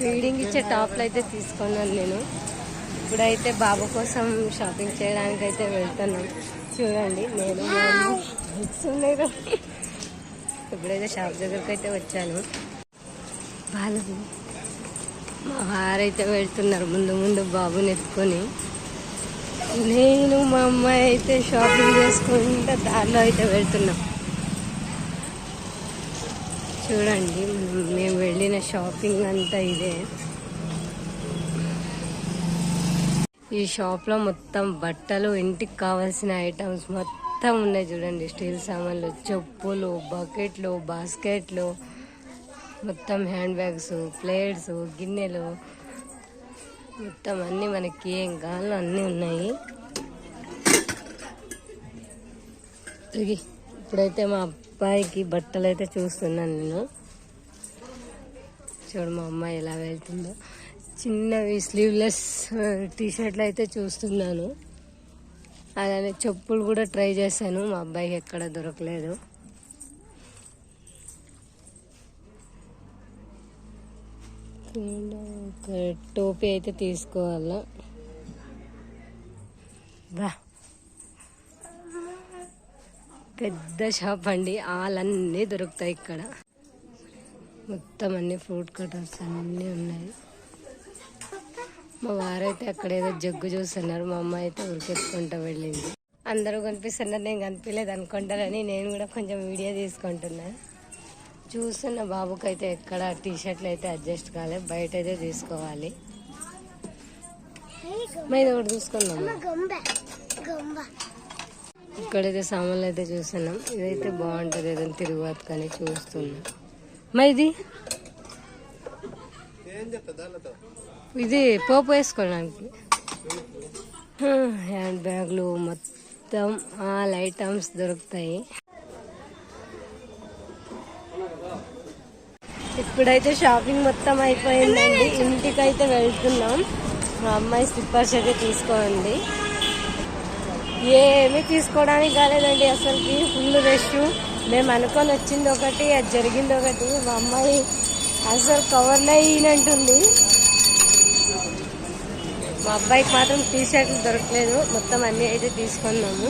Feeding ఇచ్చే టాప్లు అయితే తీసుకున్నాను నేను. ఇప్పుడైతే బాబు కోసం షాపింగ్ చేయడానికి అయితే వెళ్తున్నాం. చూడండి నేను ఉన్నాయి. ఇప్పుడైతే షాప్ దగ్గరికి అయితే వచ్చాను. బాబు మా వారైతే వెళ్తున్నారు ముందు ముందు బాబుని ఎత్తుకొని. నేను మా అమ్మాయి అయితే షాపింగ్ చేసుకుంటే దారిలో అయితే వెళ్తున్నాం. చూడండి మేము వెళ్ళిన షాపింగ్ అంతా ఇదే. ఈ షాప్లో మొత్తం బట్టలు, ఇంటికి కావాల్సిన ఐటమ్స్ మొత్తం ఉన్నాయి. చూడండి స్టీల్ సామాన్లు, చెప్పులు, బకెట్లు, బాస్కెట్లు, మొత్తం హ్యాండ్ బ్యాగ్స్, ప్లేట్స్, గిన్నెలు, మొత్తం అన్నీ మనకి ఏం కావాలో అన్నీ ఉన్నాయి. ఇప్పుడైతే మా అబ్బాయికి బట్టలు అయితే చూస్తున్నాను నేను. చూడు మా అమ్మాయి ఎలా వెళ్తుందో. చిన్నవి స్లీవ్లెస్ టీషర్ట్లు అయితే చూస్తున్నాను. అలానే చెప్పులు కూడా ట్రై చేశాను, మా అబ్బాయికి ఎక్కడ దొరకలేదు. టోపీ అయితే తీసుకోవాలా. బా పెద్ద షాప్ అండి, ఆలన్నీ దొరుకుతాయి ఇక్కడ. మొత్తం అన్ని ఫ్రూట్ కటర్స్ అన్నీ ఉన్నాయి. మా వారైతే అక్కడ ఏదో జగ్గు చూస్తున్నారు, మా అమ్మ అయితే ఉరికెత్తుకుంటూ వెళ్ళింది. అందరూ కనిపిస్తున్నారు, నేను కనిపించలేదు అనుకుంటారని నేను కూడా కొంచెం వీడియో తీసుకుంటున్నా. చూస్తున్న బాబుకి అయితే ఎక్కడ టీషర్ట్లు అయితే అడ్జస్ట్ కాలేదు, బయట అయితే తీసుకోవాలి. ఇది ఒకటి తీసుకున్నాం. ఇక్కడైతే సామాన్లు అయితే చూస్తున్నాం. ఇదైతే బాగుంటుంది, ఏదైనా తిరుగుబాటు కానీ చూస్తున్నాం. ఇది పోపు వేసుకోవడానికి. హ్యాండ్ బ్యాగ్లు మొత్తం ఆల్ ఐటమ్స్ దొరుకుతాయి. ఇప్పుడైతే షాపింగ్ మొత్తం అయిపోయిందండి, ఇంటికైతే వెళ్తున్నాం. మా అమ్మాయి స్లిప్పర్స్ అయితే తీసుకోండి. ఏమీ తీసుకోవడానికి కాలేదండి, అసలుకి ఫుల్ రష్. మేము అనుకొని వచ్చింది ఒకటి, అది జరిగింది ఒకటి. మా అమ్మాయి అసలు కవర్లో ఈయనంటుంది. మా అబ్బాయికి మాత్రం టీషర్ట్లు దొరకలేదు, మొత్తం అన్నీ అయితే తీసుకున్నాము.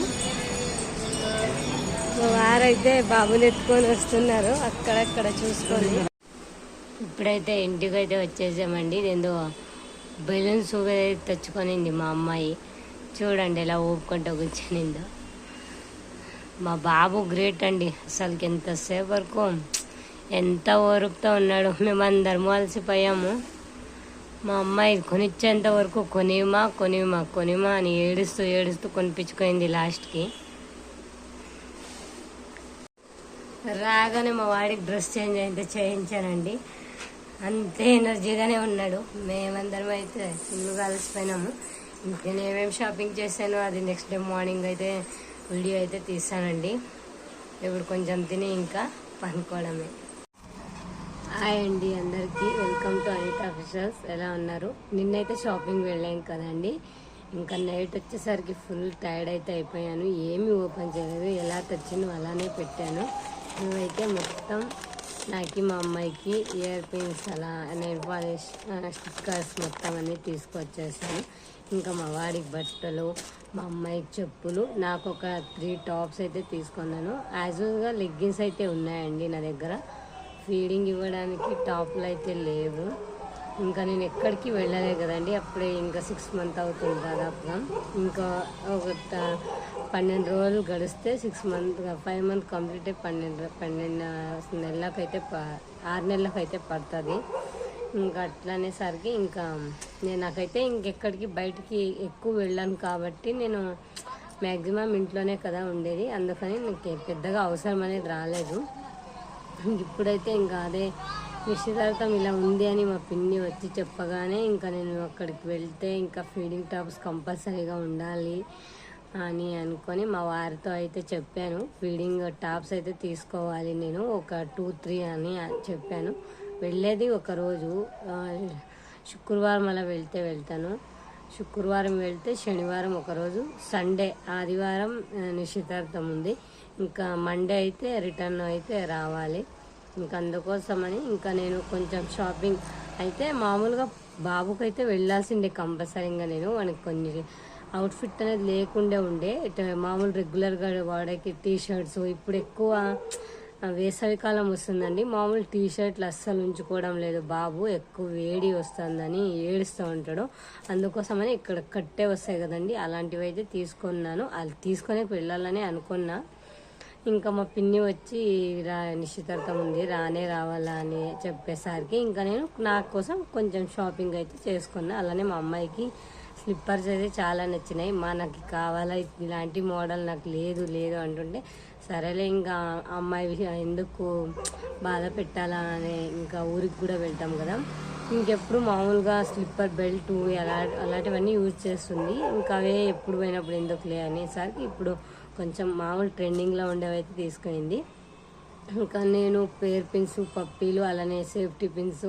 మా వారైతే బాబుని ఎత్తుకొని వస్తున్నారు అక్కడక్కడ చూసుకొని. ఇప్పుడైతే ఇంటికి అయితే వచ్చేసామండి. ఏందో బెలూన్స్ తెచ్చుకొనింది మా అమ్మాయి. చూడండి ఎలా ఊపుకుంటూ కూర్చొనిందో. మా బాబు గ్రేట్ అండి, అసలుకి ఎంతసేపు వరకు ఎంత ఓరుపుతో ఉన్నాడు. మేము అందరం అలసిపోయాము. మా అమ్మాయి కొనిచ్చేంత వరకు కొనిమా అని ఏడుస్తూ కొనిపించుకుంది. లాస్ట్కి రాగానే మా వాడికి డ్రెస్ చేంజ్ అయితే చేయించానండి. అంతే ఎనర్జీగానే ఉన్నాడు. మేమందరం అయితే ఫుల్గా అలసిపోయినాము. ఇంకా నేనేమేమి షాపింగ్ చేశానో అది నెక్స్ట్ డే మార్నింగ్ అయితే వీడియో అయితే తీస్తానండి. ఇప్పుడు కొంచెం తిని ఇంకా పనుకోవడమే. హాయ్ అండి అందరికీ, వెల్కమ్ టు అనితా ఆఫీసర్స్. ఎలా ఉన్నారు? నిన్నైతే షాపింగ్ వెళ్ళాం కదండి. ఇంకా నైట్ వచ్చేసరికి ఫుల్ టైర్డ్ అయితే అయిపోయాను. ఏమీ ఓపెన్ చేయలేదు, ఎలా తెచ్చినో అలానే పెట్టాను. ఇవైతే మొత్తం నాకు మా అమ్మాయికి ఇయర్ పిన్స్, అలా నెయిల్ పాలిష్, స్టిక్కర్స్ మొత్తం అన్నీ తీసుకొచ్చేసాను. ఇంకా మా వాడికి బట్టలు, మా అమ్మాయికి చెప్పులు, నాకు ఒక 3 టాప్స్ అయితే తీసుకున్నాను. యాజ్ యూజువల్గా లెగ్గిన్స్ అయితే ఉన్నాయండి నా దగ్గర. ఫీడింగ్ ఇవ్వడానికి టాప్లు అయితే లేవు. ఇంకా నేను ఎక్కడికి వెళ్ళలే కదండి, అప్పుడే ఇంకా 6 months అవుతుంది దాదాపుగా. ఇంకా ఒక 12 రోజులు గడిస్తే 5 months కంప్లీట్ అయ్యి 12 నెలలకైతే 6 నెలలకైతే పడుతుంది. ఇంకా అట్లనేసరికి ఇంకా నాకైతే ఇంకెక్కడికి బయటికి ఎక్కువ వెళ్ళాను కాబట్టి నేను మ్యాక్సిమం ఇంట్లోనే కదా ఉండేది. అందుకని నాకు పెద్దగా అవసరం అనేది రాలేదు. ఇప్పుడైతే ఇంకా అదే నిశ్చితార్థం ఇలా ఉంది అని మా పిన్ని వచ్చి చెప్పగానే ఇంకా నేను అక్కడికి వెళ్తే ఇంకా ఫీడింగ్ టాప్స్ కంపల్సరీగా ఉండాలి అని అనుకొని మా వారితో అయితే చెప్పాను. ఫీడింగ్ టాప్స్ అయితే తీసుకోవాలి నేను, ఒక 2-3 అని చెప్పాను. వెళ్ళేది ఒకరోజు శుక్రవారం అలా వెళ్తాను. శుక్రవారం వెళ్తే శనివారం ఒకరోజు, సండే ఆదివారం నిశ్చితార్థం ఉంది. ఇంకా మండే అయితే రిటర్న్ అయితే రావాలి. ఇంకా అందుకోసమని ఇంకా నేను కొంచెం షాపింగ్ అయితే మామూలుగా బాబుకైతే వెళ్ళాల్సిండే కంపల్సరీగా, నేను వానికి కొన్ని అవుట్ఫిట్ అనేది లేకుండే ఉండే ఇట్లా మామూలు రెగ్యులర్గా వాడేకి టీ షర్ట్స్. ఇప్పుడు ఎక్కువ వేసవికాలం వస్తుందండి, మామూలు టీ షర్ట్లు అస్సలు ఉంచుకోవడం లేదు బాబు, ఎక్కువ వేడి వస్తుందని ఏడుస్తూ ఉంటాడు. అందుకోసమని ఇక్కడ కట్టే వస్తాయి కదండి, అలాంటివి అయితే తీసుకున్నాను. అది తీసుకొని వెళ్ళాలని అనుకున్నా. ఇంకా మా పిన్ని వచ్చి నిశ్చితార్థం ఉంది రానే రావాలా అని చెప్పేసరికి ఇంకా నేను నా కోసం కొంచెం షాపింగ్ అయితే చేసుకున్నా. అలానే మా అమ్మాయికి స్లిప్పర్స్ అయితే చాలా నచ్చినాయి. నాకు కావాలా ఇలాంటి మోడల్, నాకు లేదు లేదు అంటుంటే సరేలే ఇంకా అమ్మాయి ఎందుకు బాధ పెట్టాలా అని, ఇంకా ఊరికి కూడా వెళ్తాం కదా, ఇంకెప్పుడు మామూలుగా స్లిప్పర్ బెల్ట్ అలాంటివన్నీ యూజ్ చేస్తుంది. ఇంకా అవే ఎప్పుడు పోయినప్పుడు ఎందుకులే అనేసరికి ఇప్పుడు కొంచెం మామూలు ట్రెండింగ్లో ఉండేవైతే తీసుకుంది. ఇంకా నేను పేర్ పిన్స్, పప్పీలు, అలానే సేఫ్టీ పిన్స్,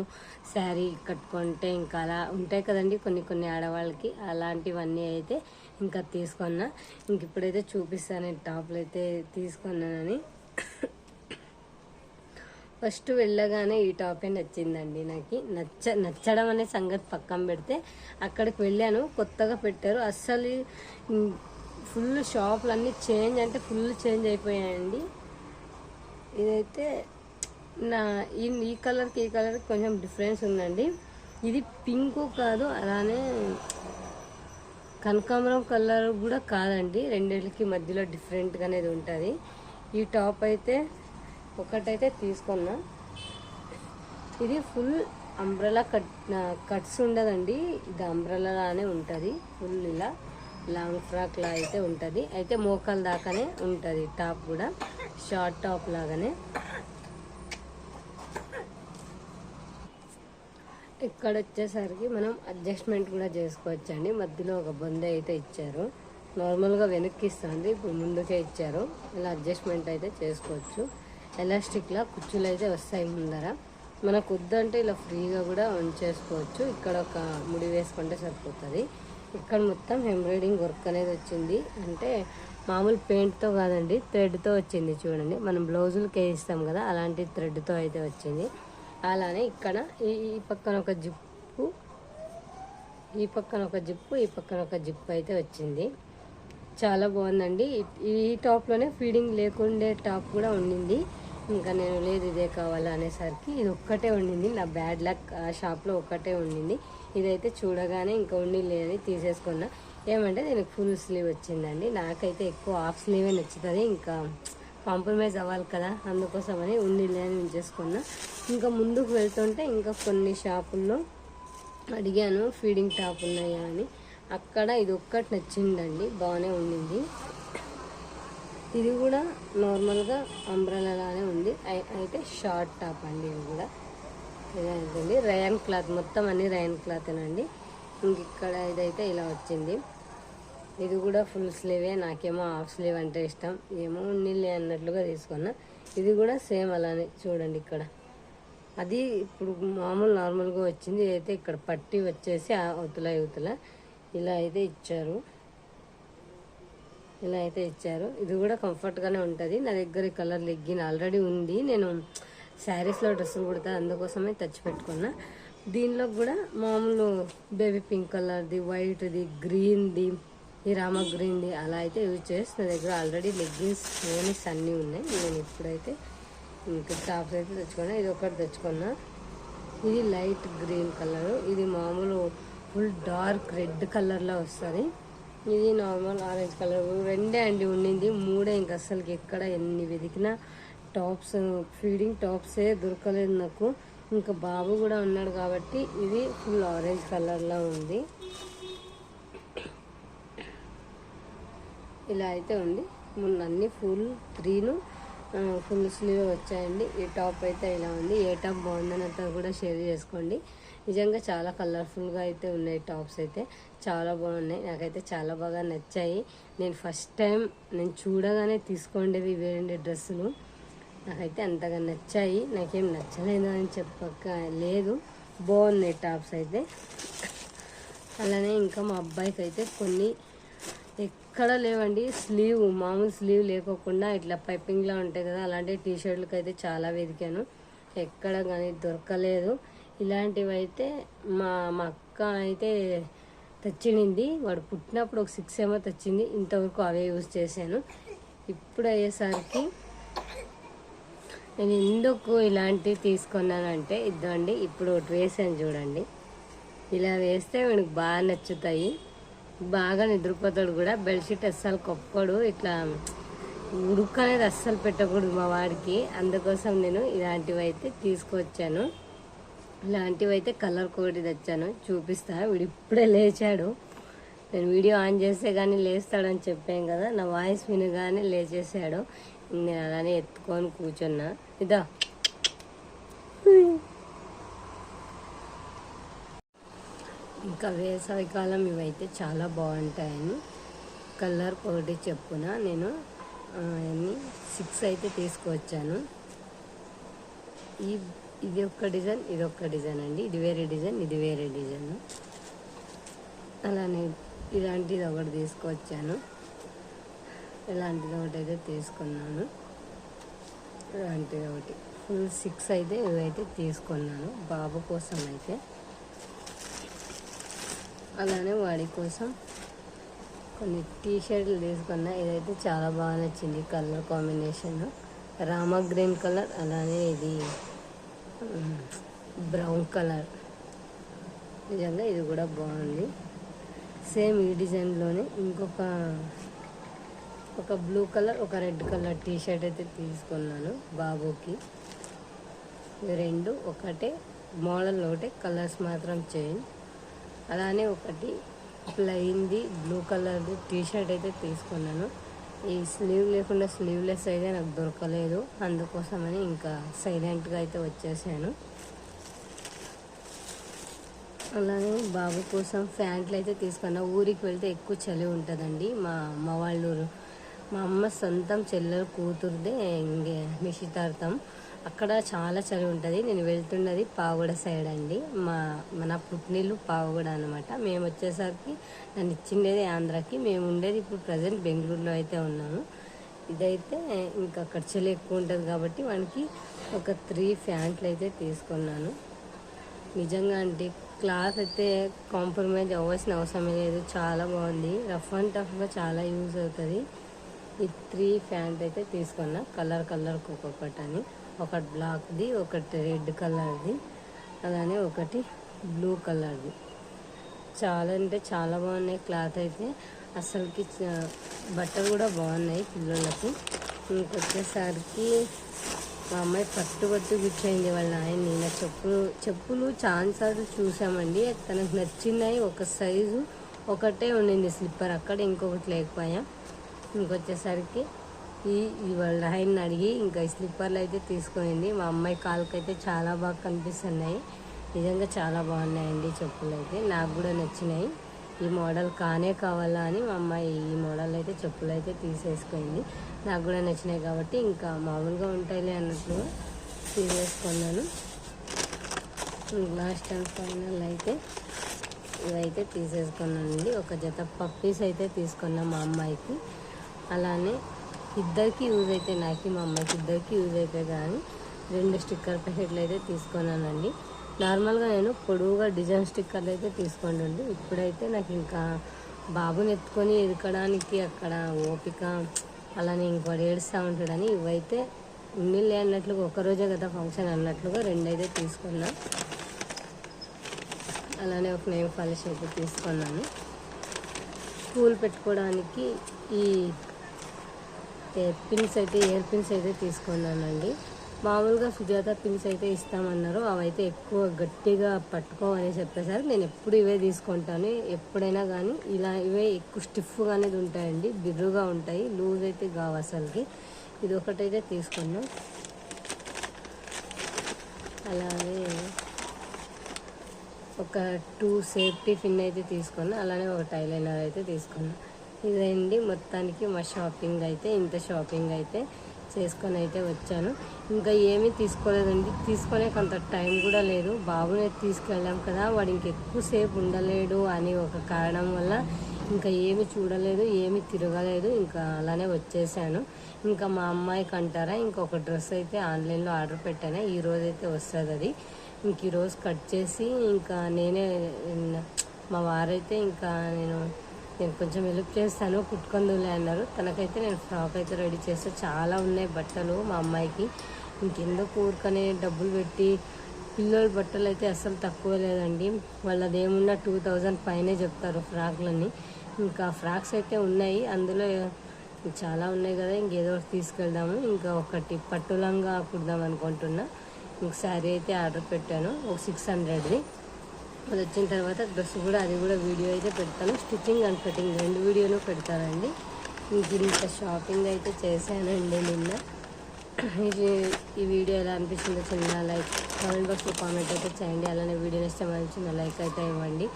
శారీ కట్టుకుంటే ఇంకా అలా ఉంటాయి కదండి కొన్ని కొన్ని ఆడవాళ్ళకి, అలాంటివన్నీ అయితే ఇంకా తీసుకున్నా. ఇంక ఇప్పుడైతే చూపిస్తాను టాప్లు అయితే తీసుకున్నానని. ఫస్ట్ వెళ్ళగానే ఈ టాపే నచ్చిందండి నాకు. నచ్చడం అనే సంగతి పక్కన పెడితే అక్కడికి వెళ్ళాను, కొత్తగా పెట్టారు, అస్సలు ఫుల్ షాపులు అన్నీ చేంజ్ అంటే ఫుల్ చేంజ్ అయిపోయాయండి. ఇదైతే ఈ కలర్కి ఈ కలర్కి కొంచెం డిఫరెన్స్ ఉందండి. ఇది పింక్ కాదు, అలానే కనకాంబరం కలర్ కూడా కాదండి, రెండింటికి మధ్యలో డిఫరెంట్గా అనేది ఉంటుంది. ఈ టాప్ అయితే ఒకటైతే తీసుకున్నా. ఇది ఫుల్ అంబ్రెలా కట్స్ ఉండదండి, ఇది అంబ్రెలానే ఉంటుంది, ఫుల్ ఇలా లాంగ్ ఫ్రాక్ లా అయితే ఉంటుంది. అయితే మోకాల దాకానే ఉంటుంది టాప్ కూడా, షార్ట్ టాప్ లాగానే. ఇక్కడ వచ్చేసరికి మనం అడ్జస్ట్మెంట్ కూడా చేసుకోవచ్చండి. మధ్యలో ఒక బొంద అయితే ఇచ్చారు, నార్మల్గా వెనక్కి ఇస్తుంది, ఇప్పుడు ముందుకే ఇచ్చారు. ఇలా అడ్జస్ట్మెంట్ అయితే చేసుకోవచ్చు. ఎలాస్టిక్లా కుచ్చులు అయితే వస్తాయి ముందర, మనకు వద్దంటే ఇలా ఫ్రీగా కూడా ఉంచేసుకోవచ్చు. ఇక్కడ ఒక ముడి వేసుకుంటే సరిపోతుంది. ఇక్కడ మొత్తం ఎంబ్రాయిడింగ్ వర్క్ అనేది వచ్చింది, అంటే మామూలు పెయింట్తో కాదండి, థ్రెడ్తో వచ్చింది. చూడండి మనం బ్లౌజులకి వేయిస్తాం కదా, అలాంటి థ్రెడ్తో అయితే వచ్చింది. అలానే ఇక్కడ ఈ పక్కన ఒక జిప్పు, ఈ పక్కన ఒక జిప్పు, ఈ పక్కన ఒక జిప్పు అయితే వచ్చింది. చాలా బాగుందండి. ఈ టాప్లోనే ఫీడింగ్ లేకుండే టాప్ కూడా ఉండింది, ఇంకా నేను లేదు ఇదే కావాలా అనేసరికి ఇది ఒక్కటే ఉండింది. నా బ్యాడ్ లక్, ఆ షాప్లో ఒక్కటే ఉండింది. ఇదైతే చూడగానే ఇంకా ఉండి లేదని తీసేసుకున్నా. ఏమంటే దీనికి ఫుల్ స్లీవ్ వచ్చిందండి, నాకైతే ఎక్కువ హాఫ్ స్లీవే నచ్చుతుంది, ఇంకా కాంప్రమైజ్ అవ్వాలి కదా, అందుకోసమని ఉండి లేని ఉంచేసుకున్నా. ఇంకా ముందుకు వెళ్తుంటే ఇంకా కొన్ని షాపుల్లో అడిగాను ఫీడింగ్ టాప్ ఉన్నాయా అని, అక్కడ ఇది ఒక్కటి నచ్చిందండి, బాగానే ఉండింది. ఇది కూడా నార్మల్గా అంబ్రెలానే ఉంది, అయితే షార్ట్ టాప్ అండి. ఇది కూడా ఇలా ఉంటుంది, రయాన్ క్లాత్, మొత్తం అన్ని రయాన్ క్లాతేనండి. ఇంక ఇక్కడ ఇదైతే ఇలా వచ్చింది. ఇది కూడా ఫుల్ స్లీవే, నాకేమో హాఫ్ స్లీవ్ అంటే ఇష్టం, ఏమో ఉన్నిలే అన్నట్లుగా తీసుకున్నా. ఇది కూడా సేమ్ అలానే చూడండి, ఇక్కడ అది ఇప్పుడు మామూలు నార్మల్గా వచ్చింది. అయితే ఇక్కడ పట్టి వచ్చేసి అవతల యువతల ఇలా అయితే ఇచ్చారు, ఇలా అయితే ఇచ్చారు. ఇది కూడా కంఫర్ట్గానే ఉంటుంది. నా దగ్గర ఈ కలర్ లెగ్గిన్ ఆల్రెడీ ఉంది, నేను శారీస్లో డ్రెస్సులు కుడతా, అందుకోసమే తెచ్చిపెట్టుకున్నా. దీనిలో కూడా మామూలు బేబీ పింక్ కలర్ది, వైట్ది, గ్రీన్ది, ఈ రామ గ్రీన్ది అలా అయితే యూజ్ చేసి నా దగ్గర ఆల్రెడీ లెగ్గిన్స్ ఓనీస్ అన్నీ ఉన్నాయి. నేను ఇప్పుడైతే ఇంకా టాప్స్ అయితే తెచ్చుకున్నా. ఇది ఒకటి తెచ్చుకున్నా, ఇది లైట్ గ్రీన్ కలరు, ఇది మామూలు ఫుల్ డార్క్ రెడ్ కలర్లో వస్తుంది. ఇది నార్మల్ ఆరెంజ్ కలర్, రెండే అండి ఉండింది, మూడే. ఇంకా అసలుకి ఎక్కడ ఎన్ని వెతికినా టాప్స్, ఫీడింగ్ టాప్సే దొరకలేదు నాకు. ఇంకా బాబు కూడా ఉన్నాడు కాబట్టి ఇది ఫుల్ ఆరెంజ్ కలర్లో ఉంది. ఇలా అయితే ఉంది. మొన్న అన్ని ఫుల్ గ్రీను ఫుల్ స్లీవ్ వచ్చాయండి. ఈ టాప్ అయితే ఇలా ఉంది. ఏ టాప్ బాగుందని అంతా కూడా షేర్ చేసుకోండి. నిజంగా చాలా కలర్ఫుల్గా అయితే ఉన్నాయి టాప్స్, అయితే చాలా బాగున్నాయి, నాకైతే చాలా బాగా నచ్చాయి. నేను ఫస్ట్ టైం నేను చూడగానే తీసుకోండేవి ఇవే డ్రెస్సులు, నాకైతే అంతగా నచ్చాయి. నాకేం నచ్చలేదు అని చెప్పక లేదు, బాగున్నాయి టాప్స్ అయితే. అలానే ఇంకా మా అబ్బాయికి అయితే కొన్ని ఎక్కడ లేవండి, స్లీవ్ మామూలు స్లీవ్ లేకోకుండా ఇట్లా పైపింగ్లా ఉంటాయి కదా, అలాంటి టీ షర్ట్లకి అయితే చాలా వెతికాను, ఎక్కడ కానీ దొరకలేదు. ఇలాంటివి అయితే మా మా అక్క అయితే తెచ్చింది. వాడు పుట్టినప్పుడు ఒక 6 ఏమో తెచ్చింది. ఇంతవరకు అవే యూజ్ చేశాను. ఇప్పుడు అయ్యేసరికి నేను ఎందుకు ఇలాంటివి తీసుకున్నానంటే ఇద్దండి, ఇప్పుడు ఒకటి వేసాను చూడండి. ఇలా వేస్తే వీడికి బాగా నచ్చుతాయి, బాగా నిద్రపోతాడు కూడా. బెడ్షీట్ అస్సలు కప్పడు, ఇట్లా ఉడుకు అనేది అస్సలు పెట్టకూడదు మా వాడికి. అందుకోసం నేను ఇలాంటివి అయితే తీసుకొచ్చాను. ఇలాంటివి అయితే కలర్ కోడి తెచ్చాను, చూపిస్తా. వీడు ఇప్పుడే లేచాడు. నేను వీడియో ఆన్ చేస్తే కానీ లేస్తాడని చెప్పాను కదా, నా వాయిస్ వినగానే లేచేసాడు. నేను అలానే ఎత్తుకొని కూర్చున్నా. ఇదా ఇంకా వేసవికాలం ఇవైతే చాలా బాగుంటాయని కలర్ కోడి చెప్పున నేను 6 అయితే తీసుకువచ్చాను. ఇది ఒక డిజైన్, ఇది ఒక డిజైన్ అండి. ఇది వేరే డిజైన్, ఇది వేరే డిజైన్. అలానే ఇలాంటిది ఒకటి తీసుకొచ్చాను. ఇలాంటిది ఒకటి అయితే తీసుకున్నాను. ఇలాంటిది ఒకటి ఫుల్ 6 అయితే ఇవైతే తీసుకున్నాను బాబు కోసం అయితే. అలానే వాడి కోసం కొన్ని టీషర్ట్లు తీసుకున్నా. ఇదైతే చాలా బాగా నచ్చింది colour combination, Rama green colour, అలానే ఇది బ్రౌన్ కలర్. నిజంగా ఇది కూడా బాగుంది. సేమ్ ఈ డిజైన్లోనే ఒక బ్లూ కలర్, ఒక రెడ్ కలర్ టీషర్ట్ అయితే తీసుకున్నాను బాబుకి. ఇవి రెండు ఒకటే మోడల్, ఒకటే కలర్స్ మాత్రం చేంజ్. అలానే ఒకటి ప్లెయిన్ది బ్లూ కలర్ది టీషర్ట్ అయితే తీసుకున్నాను. ఈ స్లీవ్ లేకుండా స్లీవ్లెస్ అయితే నాకు దొరకలేదు, అందుకోసమని ఇంకా సైలెంట్గా అయితే వచ్చేసాను. అలానే బాబు కోసం ప్యాంట్లు అయితే తీసుకున్నా. ఊరికి వెళ్తే ఎక్కువ చలి ఉంటుందండి. మా అమ్మ సొంతం చెల్లెలు కూతురుదే నిశ్చితార్థం. అక్కడ చాలా చలి ఉంటుంది. నేను వెళ్తున్నది పావగడ సైడ్ అండి. మన పుట్టినిల్లు పావగడ అనమాట. మేము వచ్చేసరికి నన్ను ఇచ్చిండేది ఆంధ్రాకి, మేము ఉండేది ఇప్పుడు ప్రజెంట్ బెంగళూరులో అయితే ఉన్నాము. ఇదైతే ఇంకా అక్కడ చలి ఎక్కువ ఉంటుంది కాబట్టి వానికి ఒక 3 ప్యాంట్లు అయితే తీసుకున్నాను. నిజంగా అంటే క్లాత్ అయితే కాంప్రమైజ్ అవ్వాల్సిన అవసరమే లేదు, చాలా బాగుంది. రఫ్ అండ్ టఫ్గా చాలా యూజ్ అవుతుంది. ఈ 3 ప్యాంట్ అయితే తీసుకున్నా, కలర్కి ఒక్కొక్కటి అని. ఒకటి బ్లాక్ది, ఒకటి రెడ్ కలర్ది, అలానే ఒకటి బ్లూ కలర్ది. చాలా అంటే చాలా బాగున్నాయి. క్లాత్ అయితే అసలుకి బట్టలు కూడా బాగున్నాయి పిల్లలకి. ఇంకొచ్చేసరికి మా అమ్మాయి పట్టు కూర్చోయింది వాళ్ళ ఆయన్ని. నా చెప్పులు ఛాన్సార్లు చూసామండి, తనకు నచ్చినాయి. ఒక సైజు ఒకటే ఉండింది స్లిప్పర్, అక్కడ ఇంకొకటి లేకపోయా. ఇంకొచ్చేసరికి వాళ్ళ ఆయన్ని అడిగి ఇంకా ఈ స్లిప్పర్లు అయితే తీసుకునింది. మా అమ్మాయి కాళ్ళకి అయితే చాలా బాగా కనిపిస్తున్నాయి. నిజంగా చాలా బాగున్నాయండి చెప్పులు అయితే, నాకు కూడా నచ్చినాయి. ఈ మోడల్ కావాలా అని మా అమ్మాయి ఈ మోడల్ అయితే చెప్పులు అయితే తీసేసుకుంది. నాకు కూడా నచ్చినాయి కాబట్టి ఇంకా మామూలుగా ఉంటాయిలే అన్నట్లుగా తీసేసుకున్నాను. లాస్ట్ అండ్ ఫైనల్ అయితే ఇవైతే తీసేసుకున్నానండి. ఒక జత పప్పీస్ అయితే తీసుకున్నాం మా అమ్మాయికి. అలానే ఇద్దరికి యూజ్ అయితే, నాకు మా అమ్మాయికి ఇద్దరికి యూజ్ అయితే కానీ 2 స్టిక్కర్ ప్యాకెట్లు అయితే తీసుకున్నానండి. నార్మల్గా నేను పొడవుగా డిజైన్ స్టిక్కర్లు అయితే తీసుకుంటుండే. ఇప్పుడైతే నాకు ఇంకా బాబుని ఎత్తుకొని ఎదకడానికి అక్కడ ఓపిక, అలానే ఇంకోటి ఏడుస్తూ ఉంటాడని ఇవైతే ఉన్నిలే అన్నట్లుగా, ఒకరోజే కదా ఫంక్షన్ అన్నట్లుగా 2 అయితే తీసుకున్నా. అలానే ఒక నేమ్ పాలిష్ అయితే తీసుకున్నాను. స్కూల్ పెట్టుకోవడానికి ఈ పిన్స్ అయితే, ఇయర్ పిన్స్ అయితే తీసుకున్నానండి. మామూలుగా సుజాత పిన్స్ అయితే ఇస్తామన్నారు, అవైతే ఎక్కువ గట్టిగా పట్టుకోవని చెప్పేసరికి నేను ఎప్పుడు ఇవే తీసుకుంటాను. ఎప్పుడైనా కానీ ఇవే ఎక్కువ స్టిఫ్గా అనేది ఉంటాయండి, బిర్రుగా ఉంటాయి, లూజ్ అయితే కావు అసలుకి. ఇది ఒకటైతే తీసుకున్నాం. అలానే ఒక 2 సేఫ్టీ పిన్ అయితే తీసుకున్నా. అలానే ఒక ఐలైనర్ అయితే తీసుకున్నా. ఇదండి మొత్తానికి మా షాపింగ్ అయితే. ఇంత షాపింగ్ అయితే చేసుకొని అయితే వచ్చాను. ఇంకా ఏమీ తీసుకోలేదండి, తీసుకునే కొంత టైం కూడా లేదు. బాబుని తీసుకెళ్ళాం కదా, వాడు ఇంకెక్కువసేపు ఉండలేడు అని ఒక కారణం వల్ల ఇంకా ఏమి చూడలేదు, ఏమి తిరగలేదు, ఇంకా అలానే వచ్చేసాను. ఇంకా మా అమ్మాయికి అంటారా ఇంకొక డ్రెస్ అయితే ఆన్లైన్లో ఆర్డర్ పెట్టాను, ఈరోజైతే వస్తుంది అది. ఇంక ఈరోజు కట్ చేసి ఇంకా నేనే మా వారైతే ఇంకా నేను కొంచెం హెల్ప్ చేస్తాను, కుట్టుకుందులే అన్నారు. తనకైతే నేను ఫ్రాక్ అయితే రెడీ చేస్తే చాలా ఉన్నాయి బట్టలు మా అమ్మాయికి. ఇంకెందుకు ఊరికనే డబ్బులు పెట్టి పిల్లల బట్టలు అయితే అస్సలు తక్కువ లేదండి. వాళ్ళది ఏమున్నా 2000 పైనే చెప్తారు ఫ్రాక్లన్నీ. ఇంకా ఫ్రాక్స్ అయితే ఉన్నాయి, అందులో చాలా ఉన్నాయి కదా, ఇంకేదో ఒకటి తీసుకెళ్దాము. ఇంకా ఒకటి పట్టులంగా కుడదాం అనుకుంటున్నా. ఇంక శారీ అయితే ఆర్డర్ పెట్టాను, ఒక 600ది. అది వచ్చిన తర్వాత డ్రెస్ కూడా, అది కూడా వీడియో అయితే పెడతాను. స్టిచ్చింగ్ అండ్ కటింగ్ 2 వీడియోలు పెడతానండి. ఇంత షాపింగ్ అయితే చేశానండి నిన్న. ఈ వీడియో ఎలా అనిపించిందో చిన్న లైక్ కామెంట్ బాక్స్లో కామెంట్ అయితే చేయండి. అలానే వీడియో ఇస్తే మన చిన్న లైక్ అయితే ఇవ్వండి.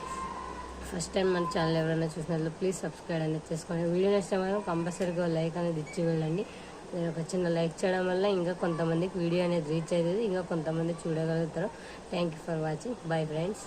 ఫస్ట్ టైం మన ఛానల్ ఎవరైనా చూసినట్లు ప్లీజ్ సబ్స్క్రైబ్ అనేది చేసుకోండి. వీడియో ఇస్తే మనం కంపల్సరీగా లైక్ అనేది ఇచ్చి వెళ్ళండి. నేను ఒక చిన్న లైక్ చేయడం వల్ల ఇంకా కొంతమందికి వీడియో అనేది రీచ్ అవుతుంది, ఇంకా కొంతమంది చూడగలుగుతారు. Thank you for watching. Bye friends.